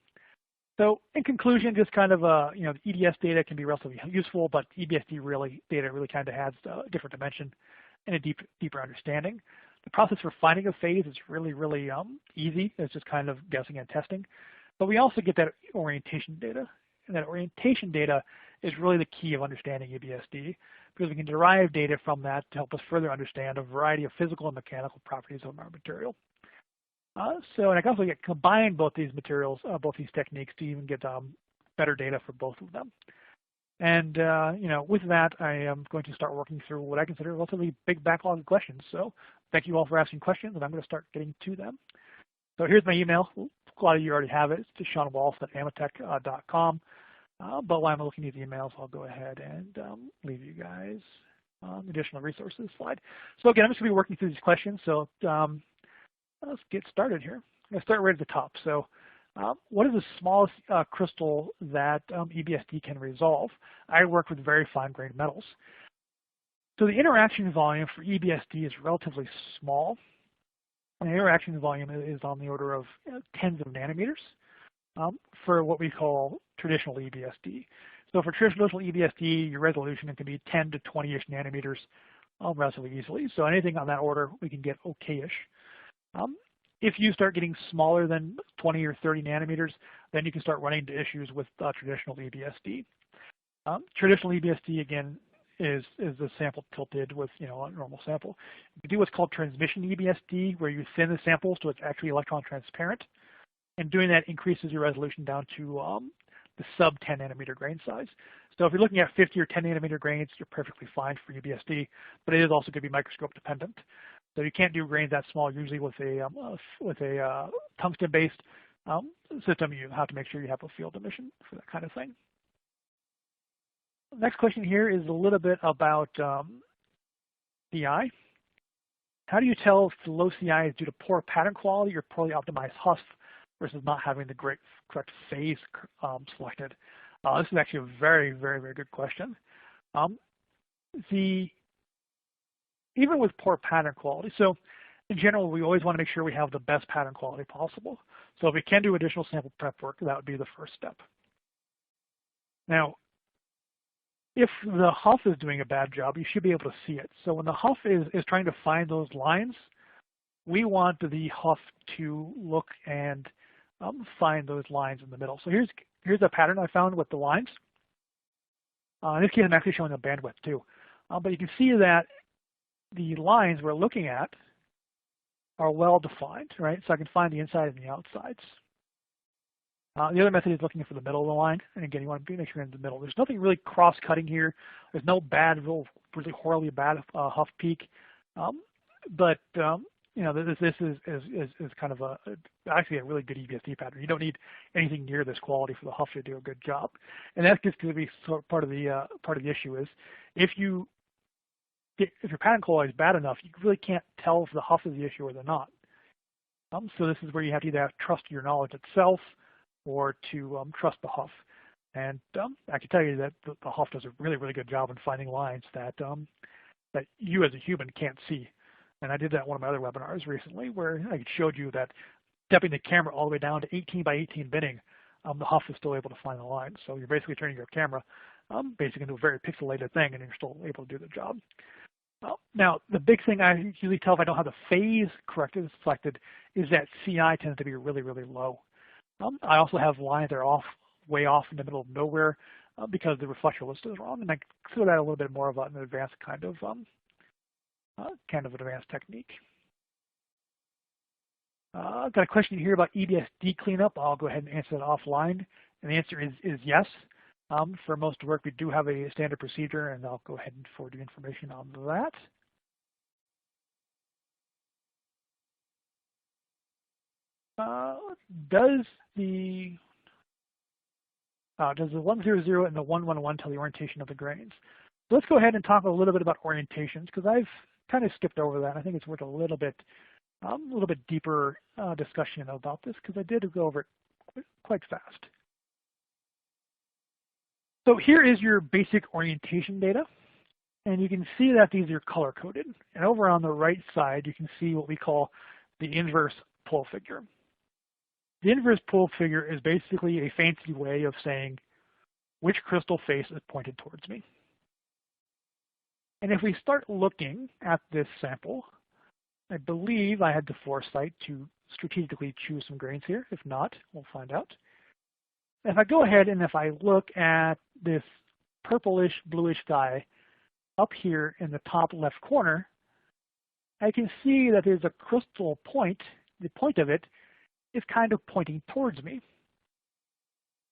So in conclusion, just kind of, the EDS data can be relatively useful, but EBSD data really kind of adds a different dimension and a deeper understanding. The process for finding a phase is really easy. It's just kind of guessing and testing. But we also get that orientation data. And that orientation data is really the key of understanding EBSD, because we can derive data from that to help us further understand a variety of physical and mechanical properties of our material. And I can also combine both these materials, both these techniques, to even get better data for both of them. And with that, I am going to start working through what I consider a relatively big backlog of questions. So thank you all for asking questions, and I'm going to start getting to them. So here's my email. A lot of you already have it. It's to seanwolf@amatech.com. But while I'm looking at the emails, I'll go ahead and leave you guys additional resources slide. So again, I'm just going to be working through these questions. So let's get started here. I'm going to start right at the top. So what is the smallest crystal that EBSD can resolve? I work with very fine-grained metals. So the interaction volume for EBSD is relatively small. And the interaction volume is on the order of tens of nanometers for what we call traditional EBSD. So for traditional EBSD, your resolution can be 10 to 20-ish nanometers relatively easily. So anything on that order, we can get okay-ish. If you start getting smaller than 20 or 30 nanometers, then you can start running into issues with traditional EBSD. Traditional EBSD, again, is the sample tilted with a normal sample. You do what's called transmission EBSD, where you thin the sample so it's actually electron transparent, and doing that increases your resolution down to the sub 10 nanometer grain size. So if you're looking at 50 or 10 nanometer grains, you're perfectly fine for EBSD, but it is also going to be microscope dependent. So you can't do grains that small usually with a tungsten-based system. You have to make sure you have a field emission for that kind of thing. Next question here is a little bit about CI. How do you tell if the low CI is due to poor pattern quality or poorly optimized HUF versus not having the correct phase selected? This is actually a very good question. Even with poor pattern quality, so in general, we always want to make sure we have the best pattern quality possible. So if we can do additional sample prep work, that would be the first step. Now, if the HUF is doing a bad job, you should be able to see it. So when the HUF is trying to find those lines, we want the HUF to look and find those lines in the middle. So here's a pattern I found with the lines. In this case, I'm actually showing a bandwidth too. But you can see that the lines we're looking at are well defined, right? So I can find the inside and the outsides. The other method is looking for the middle of the line. And again, you want to make sure you're in the middle. There's nothing really cross-cutting here. There's no bad, really horribly bad HUF peak. This is kind of actually a really good EBSD pattern. You don't need anything near this quality for the HUF to do a good job. And that's just going to be sort of part of the issue is if your pattern quality is bad enough, you really can't tell if the HUF is the issue or they're not. So this is where you have to either trust your knowledge itself or to trust the HUF. And I can tell you that the HUF does a really good job in finding lines that you as a human can't see. And I did that in one of my other webinars recently where I showed you that stepping the camera all the way down to 18 by 18 binning, the HUF is still able to find the lines. So you're basically turning your camera basically into a very pixelated thing and you're still able to do the job. Now, the big thing I usually tell if I don't have the phase selected is that CI tends to be really low. I also have lines that are way off in the middle of nowhere because the reflector list is wrong, and I consider that a little bit more of an advanced kind of an advanced technique. I've got a question here about EBSD cleanup. I'll go ahead and answer that offline, and the answer is yes. For most work, we do have a standard procedure, and I'll go ahead and forward you information on that. Does the 100 and the 111 tell the orientation of the grains? So let's go ahead and talk a little bit about orientations because I've kind of skipped over that. I think it's worth a little bit deeper discussion about this because I did go over it quite fast. So here is your basic orientation data, and you can see that these are color-coded. And over on the right side, you can see what we call the inverse pull figure. The inverse pole figure is basically a fancy way of saying which crystal face is pointed towards me. And if we start looking at this sample, I believe I had the foresight to strategically choose some grains here. If not, we'll find out. If I go ahead and if I look at this purplish, bluish sky up here in the top left corner, I can see that there's a crystal point. The point of it is kind of pointing towards me.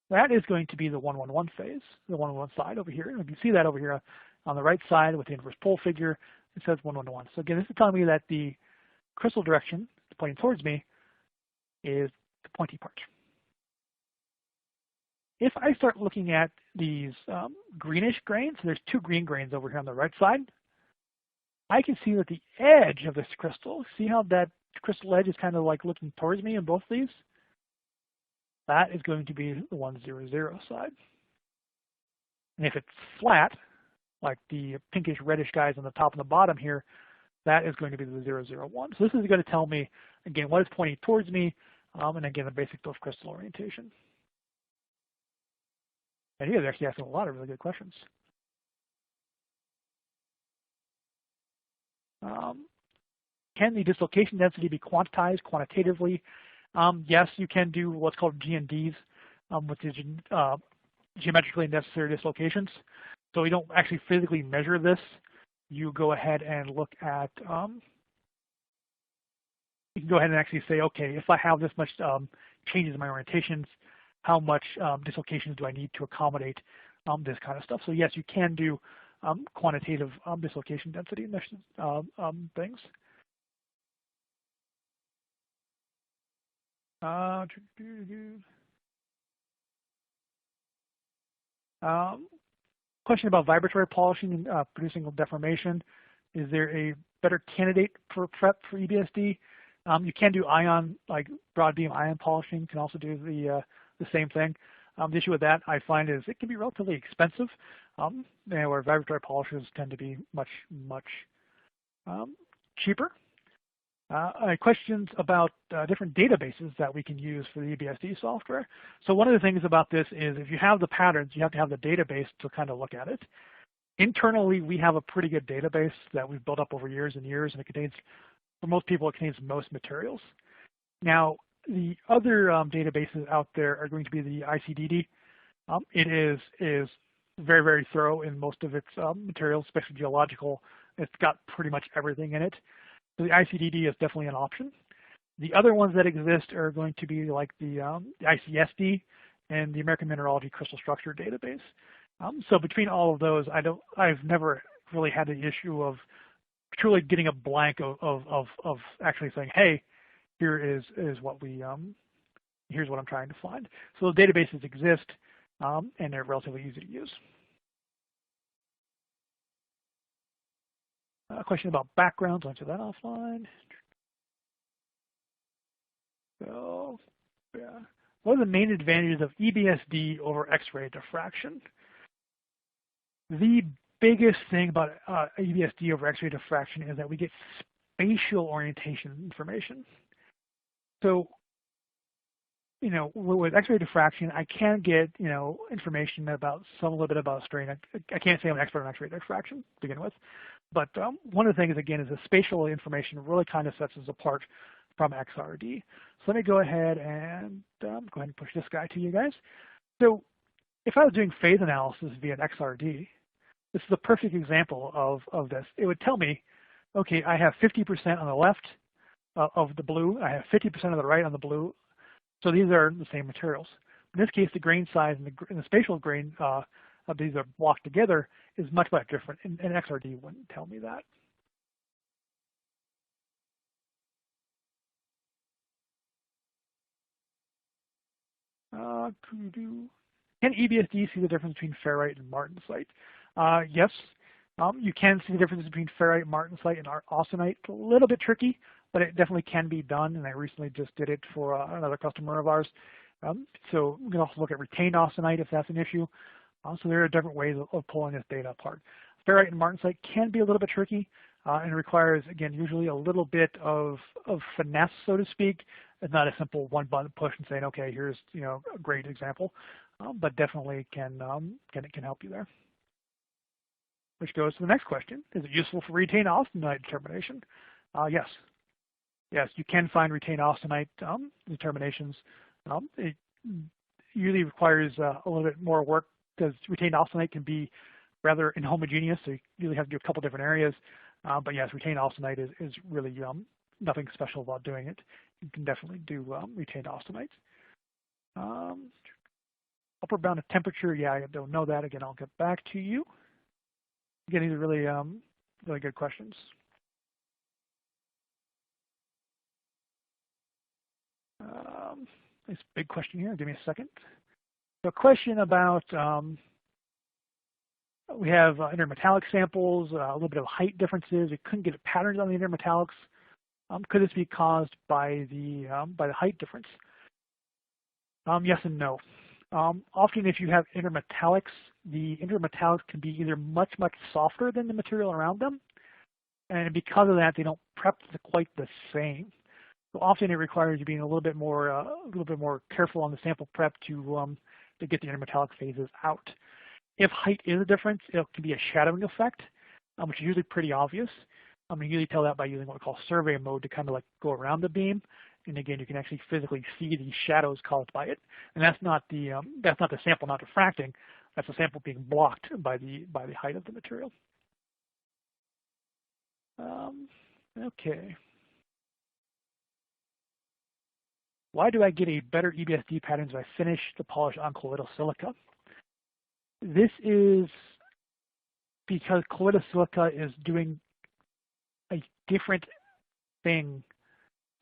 That is going to be the 111 phase, the 111 side over here. And you can see that over here on the right side with the inverse pole figure. It says 111. So again, this is telling me that the crystal direction pointing towards me is the pointy part. If I start looking at these greenish grains, there's two green grains over here on the right side, I can see that the edge of this crystal, see how that crystal edge is kind of like looking towards me in both of these? That is going to be the 100 side. And if it's flat, like the pinkish reddish guys on the top and the bottom here, that is going to be the 001. So this is going to tell me, again, what is pointing towards me, and again, the basic dwarf crystal orientation. And you guys are actually asking a lot of really good questions. Can the dislocation density be quantized quantitatively? Yes, you can do what's called GNDs, which is geometrically necessary dislocations. So we don't actually physically measure this. You go ahead and look at, you can go ahead and actually say, okay, if I have this much changes in my orientations, how much dislocations do I need to accommodate this kind of stuff? So yes, you can do quantitative dislocation density things. Question about vibratory polishing and producing deformation. Is there a better candidate for prep for EBSD? You can do ion, like broad beam ion polishing. You can also do the same thing. The issue with that, I find, is it can be relatively expensive, where vibratory polishers tend to be much cheaper. Questions about different databases that we can use for the EBSD software. So one of the things about this is if you have the patterns, you have to have the database to kind of look at it. Internally, we have a pretty good database that we've built up over years and years, and it contains, for most people, it contains most materials. Now, the other databases out there are going to be the ICDD. It is very, very thorough in most of its materials, especially geological. It's got pretty much everything in it. So the ICDD is definitely an option. The other ones that exist are going to be like the ICSD and the American Mineralogy Crystal Structure Database. So between all of those, I've never really had the issue of truly getting a blank of actually saying, hey, here is what we here's what I'm trying to find. So the databases exist, and they're relatively easy to use. A question about backgrounds. I'll answer that offline. So, yeah. What are the main advantages of EBSD over X-ray diffraction? The biggest thing about EBSD over X-ray diffraction is that we get spatial orientation information. So, with X-ray diffraction, I can get, information about a little bit about strain. I can't say I'm an expert on X-ray diffraction to begin with, but one of the things, again, is the spatial information really kind of sets us apart from XRD. So let me go ahead and push this guy to you guys. So if I was doing phase analysis via an XRD, this is a perfect example of this. It would tell me, okay, I have 50% on the left of the blue, I have 50% on the right on the blue, so these are the same materials. In this case, the grain size and the spatial grain of these are blocked together is much different, and XRD wouldn't tell me that. Can EBSD see the difference between ferrite and martensite? Yes, you can see the difference between ferrite, martensite, and austenite. It's a little bit tricky, but it definitely can be done, and I recently just did it for another customer of ours. So we can also look at retained austenite if that's an issue. So there are different ways of pulling this data apart. Ferrite and martensite can be a little bit tricky, and requires, again, usually a little bit of finesse, so to speak, It's not a simple one button push and saying, okay, here's a great example, but definitely can help you there. Which goes to the next question: is it useful for retained austenite determination? Yes. Yes, you can find retained austenite determinations. It usually requires a little bit more work because retained austenite can be rather inhomogeneous, so you usually have to do a couple different areas. But yes, retained austenite is really nothing special about doing it. You can definitely do retained austenite. Upper bound of temperature, yeah, I don't know that. Again, I'll get back to you. Again, these are really, really good questions. This big question here. Give me a second. So a question about, we have intermetallic samples, a little bit of height differences. We couldn't get patterns on the intermetallics. Could this be caused by the height difference? Yes and no. Often if you have intermetallics, the intermetallics can be either much, much softer than the material around them, and because of that, they don't prep quite the same. So often it requires you being a little bit more careful on the sample prep to get the intermetallic phases out. If height is a difference, it can be a shadowing effect, which is usually pretty obvious. You usually tell that by using what we call survey mode to kind of like go around the beam. And again, you can actually physically see the shadows caused by it. And that's not the sample not diffracting. That's the sample being blocked by the height of the material. Okay. Why do I get a better EBSD pattern as I finish the polish on colloidal silica? This is because colloidal silica is doing a different thing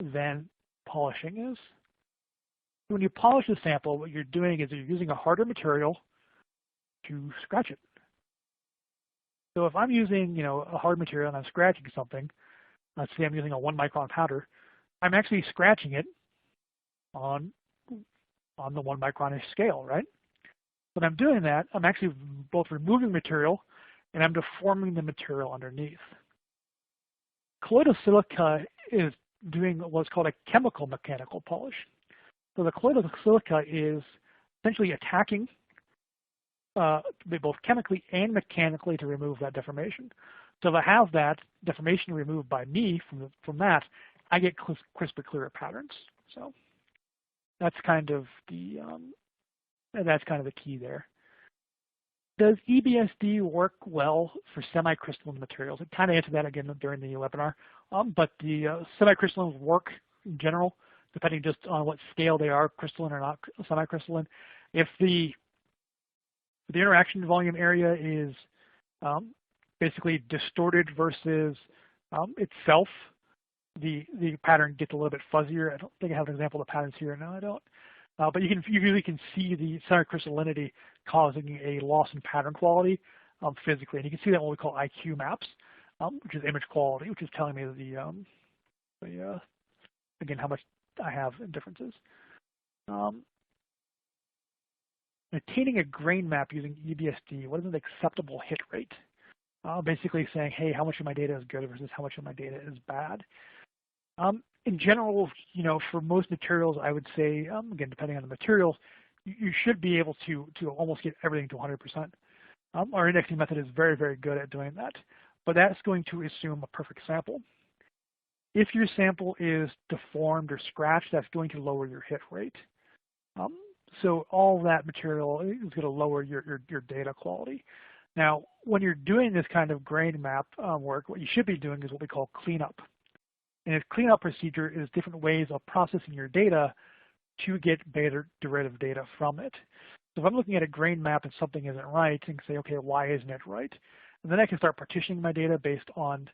than polishing is. When you polish a sample, what you're doing is you're using a harder material to scratch it. So if I'm using, a hard material and I'm scratching something, let's say I'm using a 1 micron powder, I'm actually scratching it on the 1 micron scale, right? When I'm doing that, I'm actually both removing material and I'm deforming the material underneath. Colloidal silica is doing what's called a chemical mechanical polish. So the colloidal silica is essentially attacking both chemically and mechanically to remove that deformation. So if I have that deformation removed by me from that, I get crisper, clearer patterns. So that's kind of the key there. Does EBSD work well for semi-crystalline materials? I kind of answered that again during the webinar, but the semi-crystallines work in general, depending just on what scale they are, crystalline or not semi-crystalline. If the interaction volume area is basically distorted versus itself, the pattern gets a little bit fuzzier. I don't think I have an example of the patterns here. No, I don't. But you really can see the semi-crystallinity causing a loss in pattern quality physically, and you can see that in what we call IQ maps, which is image quality, which is telling me again how much I have in differences. Attaining a grain map using EBSD, what is an acceptable hit rate? Basically saying, hey, how much of my data is good versus how much of my data is bad. In general, for most materials, I would say, again, depending on the materials, you should be able to almost get everything to 100%. Our indexing method is very, very good at doing that, but that's going to assume a perfect sample. If your sample is deformed or scratched, that's going to lower your hit rate. So all that material is going to lower your data quality. Now, when you're doing this kind of grain map work, what you should be doing is what we call cleanup. And a cleanup procedure is different ways of processing your data to get better derivative data from it. So if I'm looking at a grain map and something isn't right, I can say, okay, why isn't it right? And then I can start partitioning my data based on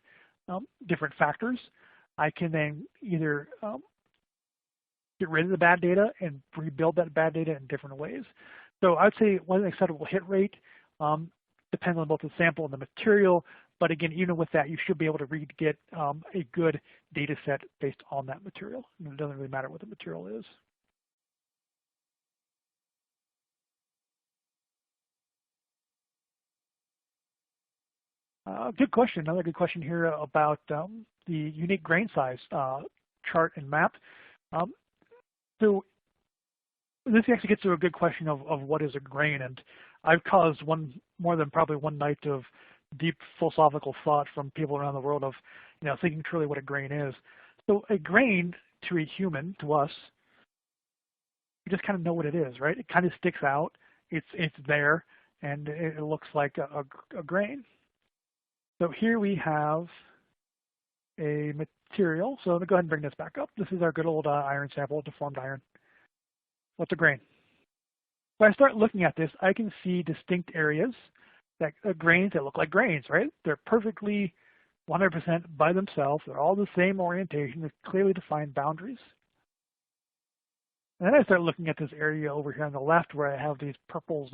different factors. I can then either get rid of the bad data and rebuild that bad data in different ways. So I would say one acceptable hit rate depends on both the sample and the material. But again, even with that, you should be able to get a good data set based on that material. And it doesn't really matter what the material is. Good question. Another good question here about the unique grain size chart and map. So this actually gets to a good question of what is a grain, and I've caused more than probably one night of deep philosophical thought from people around the world of, thinking truly what a grain is. So a grain to a human, to us, you just kind of know what it is, right? It kind of sticks out. It's there, and it looks like a grain. So here we have a material. So let me go ahead and bring this back up. This is our good old iron sample, deformed iron. What's a grain? If I start looking at this, I can see distinct areas, that grains that look like grains, right? They're perfectly 100% by themselves. They're all the same orientation with clearly defined boundaries. And then I start looking at this area over here on the left where I have these purples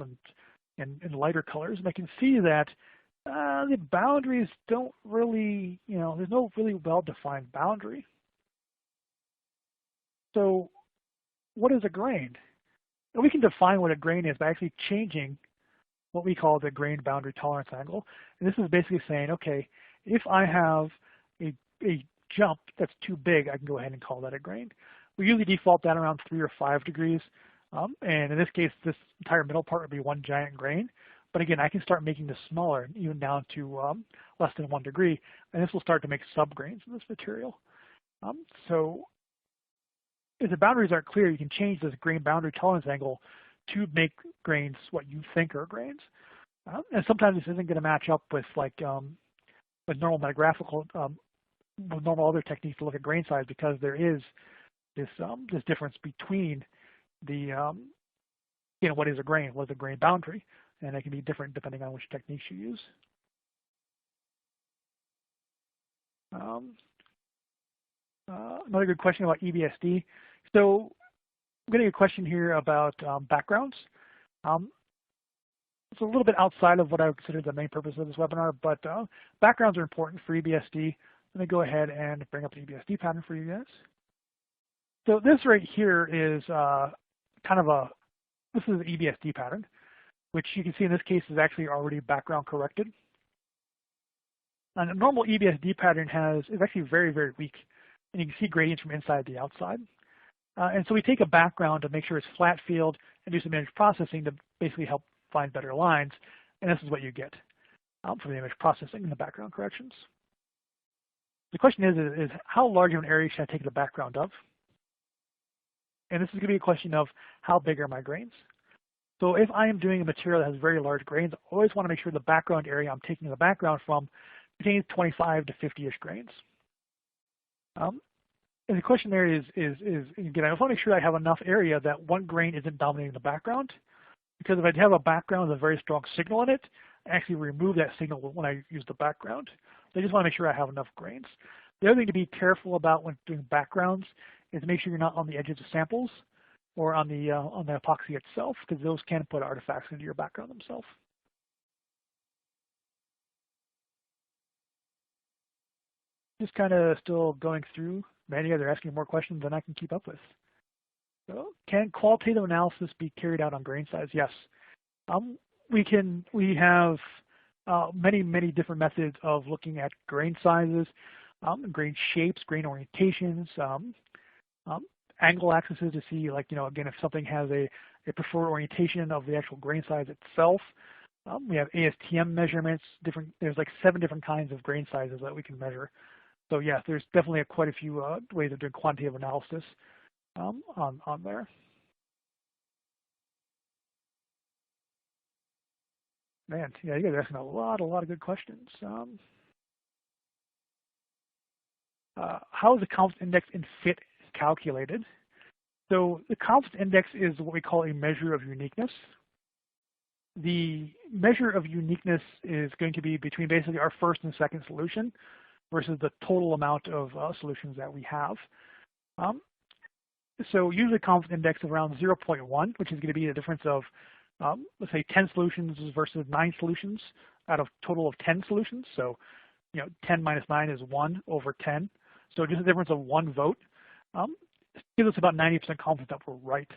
and lighter colors, and I can see that the boundaries don't really, there's no really well-defined boundary. So what is a grain? And we can define what a grain is by actually changing what we call the grain boundary tolerance angle. And this is basically saying, okay, if I have a jump that's too big, I can go ahead and call that a grain. We usually default that around 3 or 5 degrees. And in this case, this entire middle part would be one giant grain. But again, I can start making this smaller, even down to less than 1 degree. And this will start to make subgrains in this material. So if the boundaries aren't clear, you can change this grain boundary tolerance angle to make grains what you think are grains. And sometimes this isn't going to match up with with normal metagraphical, with normal other techniques to look at grain size, because there is this difference between the what is a grain, what is a grain boundary, and it can be different depending on which techniques you use. Another good question about EBSD. So I'm getting a question here about backgrounds. It's a little bit outside of what I would consider the main purpose of this webinar, but backgrounds are important for EBSD. Let me go ahead and bring up the EBSD pattern for you guys. So this right here is this is an EBSD pattern, which you can see in this case is actually already background corrected. And a normal EBSD pattern is actually very, very weak, and you can see gradients from inside the outside. And so we take a background to make sure it's flat field and do some image processing to basically help find better lines. And this is what you get from the image processing and the background corrections. The question is how large of an area should I take the background of? And this is going to be a question of how big are my grains. So if I am doing a material that has very large grains, I always want to make sure the background area I'm taking the background from contains 25 to 50-ish grains. And the question there is again, I just want to make sure I have enough area that one grain isn't dominating the background. Because if I have a background with a very strong signal in it, I actually remove that signal when I use the background. So I just want to make sure I have enough grains. The other thing to be careful about when doing backgrounds is to make sure you're not on the edges of samples or on the epoxy itself, because those can put artifacts into your background themselves. Just kind of still going through. Many they're asking more questions than I can keep up with. So, can qualitative analysis be carried out on grain size? Yes. We have many different methods of looking at grain sizes, grain shapes, grain orientations, angle axes to see, again, if something has a preferred orientation of the actual grain size itself. We have ASTM measurements. There's like 7 different kinds of grain sizes that we can measure. So yes, there's definitely quite a few ways of doing quantitative analysis on there. Man, yeah, you guys are asking a lot of good questions. How is the confidence index in fit calculated? So the confidence index is what we call a measure of uniqueness. The measure of uniqueness is going to be between basically our first and second solution versus the total amount of solutions that we have. So usually confidence index is around 0.1, which is going to be the difference of, let's say 10 solutions versus 9 solutions out of total of 10 solutions. So, 10 minus 9 is 1 over 10. So just a difference of 1 vote gives us about 90% confidence that we're right.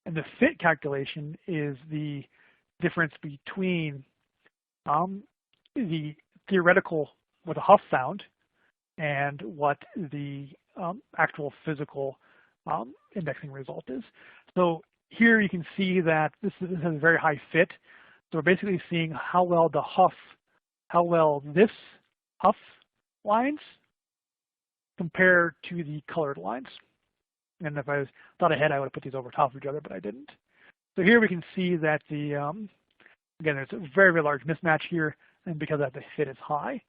And the fit calculation is the difference between the theoretical, what the Huff found, and what the actual physical indexing result is. So here you can see that this has a very high fit. So we're basically seeing how well this Huff lines compare to the colored lines. And if I thought ahead, I would have put these over top of each other, but I didn't. So here we can see that the, again, there's a very, very large mismatch here, and because of that, the fit is high.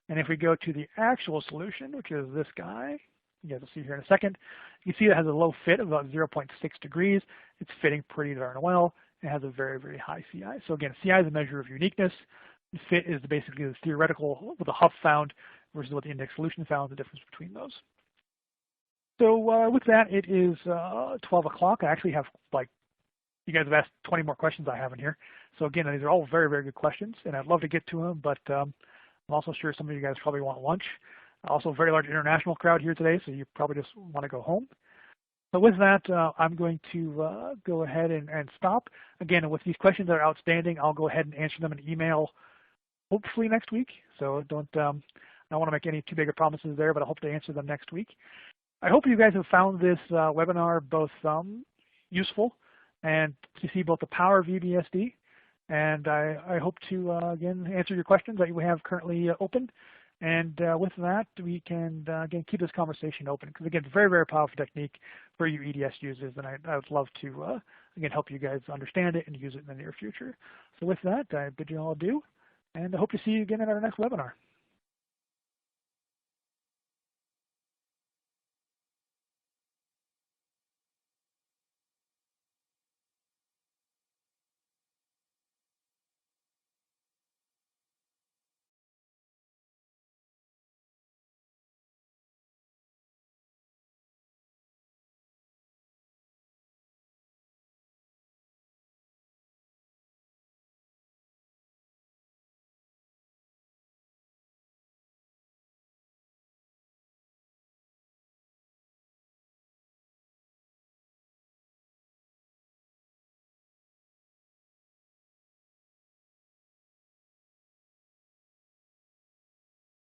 And if we go to the actual solution, which is this guy, you guys will see here in a second, you can see it has a low fit of about 0.6 degrees. It's fitting pretty darn well. It has a very, very high CI. So again, CI is a measure of uniqueness. The fit is basically the theoretical, what the Huff found versus what the index solution found, the difference between those. So with that, it is 12 o'clock. I actually have, like, you guys have asked 20 more questions I have in here. So again, these are all very, very good questions, and I'd love to get to them, but I'm also sure some of you guys probably want lunch. Also a very large international crowd here today, so you probably just want to go home. So with that, I'm going to go ahead and stop. Again, with these questions that are outstanding, I'll go ahead and answer them in email hopefully next week. So I don't want to make any too big of promises there, but I hope to answer them next week. I hope you guys have found this webinar both useful and to see both the power of EBSD, and I hope to, again, answer your questions that you have currently open. And with that, we can, again, keep this conversation open, because, again, it's a very, very powerful technique for you EDS users, and I would love to, again, help you guys understand it and use it in the near future. So with that, I bid you all adieu, and I hope to see you again at our next webinar.